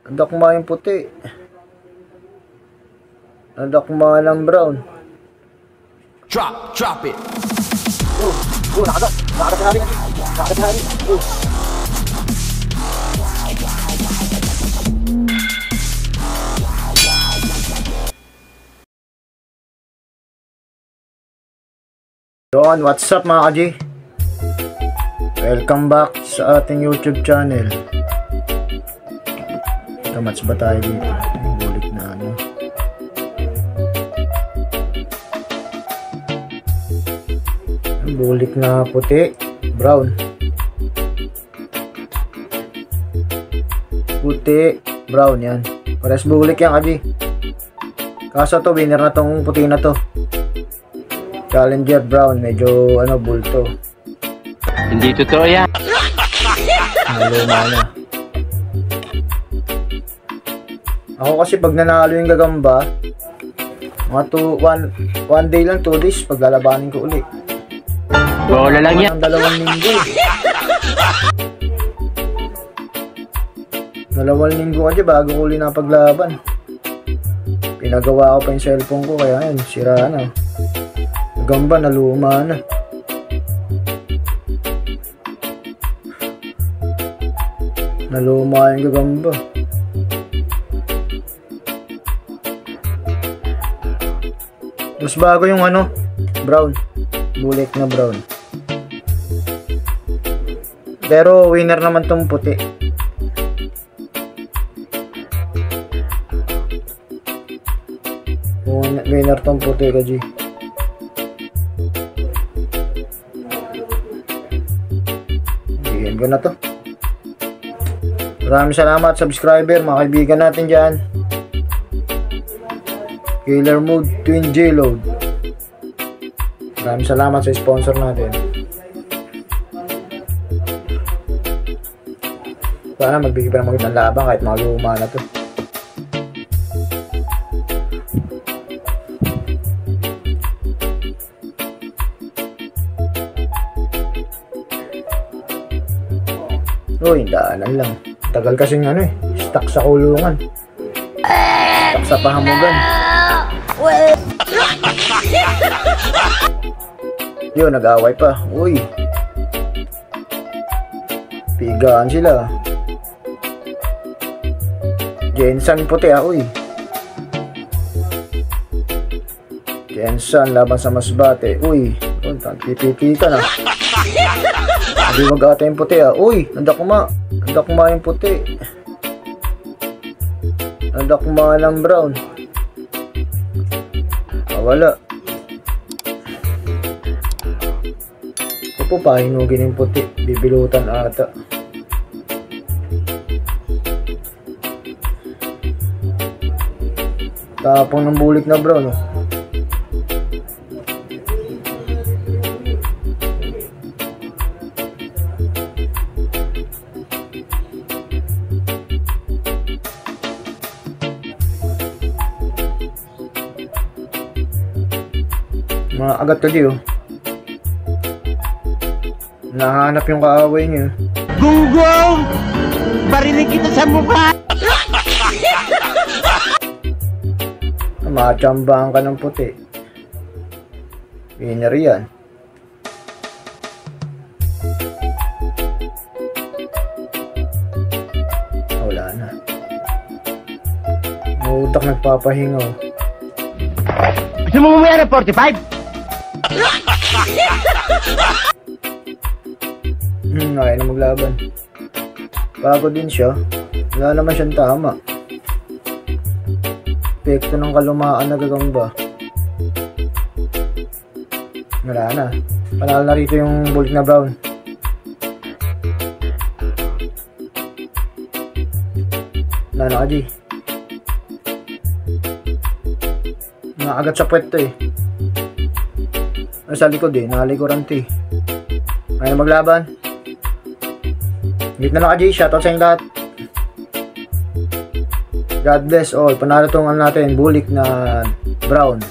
Nadakma yung puti. Nadakma ng brown. Drop it. Nakagat na rin. Nakagat na rin. Yun, what's up mga ka-G? Welcome back sa ating YouTube channel. Kamats ba tayo dito? Bulik na ano. Bulik na puti, brown. Puti, brown yan. Pares bulik yan ka-G. Kaso to, winner na tong puti na to. Challenger brown, medyo ano, bulto. Hindi totoo yan. Naluma na. Ako kasi pag nanalo yung gagamba, mga 1 day lang, 2 days, paglalabanin ko uli. Bola lang yan. Ang 2 linggo. 2 linggo kasi bago ko uli na paglaban. Pinagawa ko pa yung cellphone ko, kaya yun, sira na. Gamba na luma na. Naluma yung gagamba. Mas bago yung ano, brown. Bulik na brown. Pero winner naman tong puti. Winner tong puti ka, G. Bigyan ko na to. Maraming salamat subscriber, mga kaibigan natin dyan. Killer Mode Twin J-Load. Maraming salamat sa sponsor natin. Sana magbigay pa ng magandang laban kahit mga luma na to. Uy, daanan lang. Tagal kasing ano eh, stuck sa kulungan. Stuck sa pahamugan. Yun, nag-away pa. Uy, pigaan sila. Jensen puti ah, uy. Jensen laban sa Masbate. Uy, pipiti ka na. Hindi mag-ata yung puti ah. Uy, nadakma yung puti. Nadakma ng brown. Wala. Ito pa, hinugin yung puti. Bibilutan ata. Tapong ng bulik na brown oh. Mga agat ka di oh. Nahanap yung kaaway niya. Gunggong! Barinig kita sa mukha! Machambahan ka ng puti. Winner yan. Wala na. Utak nagpapahinga oh. Gusto mo mamaya na 45? Kaya na maglaban. Bago din siya. Wala naman siyang tama. Epekto ng kalumaan na gagamba. Wala na. Panalo na rito yung bulik na brown. Wala na ka, G. Nakagat sa puwet to eh. Sa likod eh, nakalikuran to eh. Kaya maglaban. Gitna na ka, G. Shoutout sa inyo lahat. God bless all. Panalo tong ano natin, bulik na brown.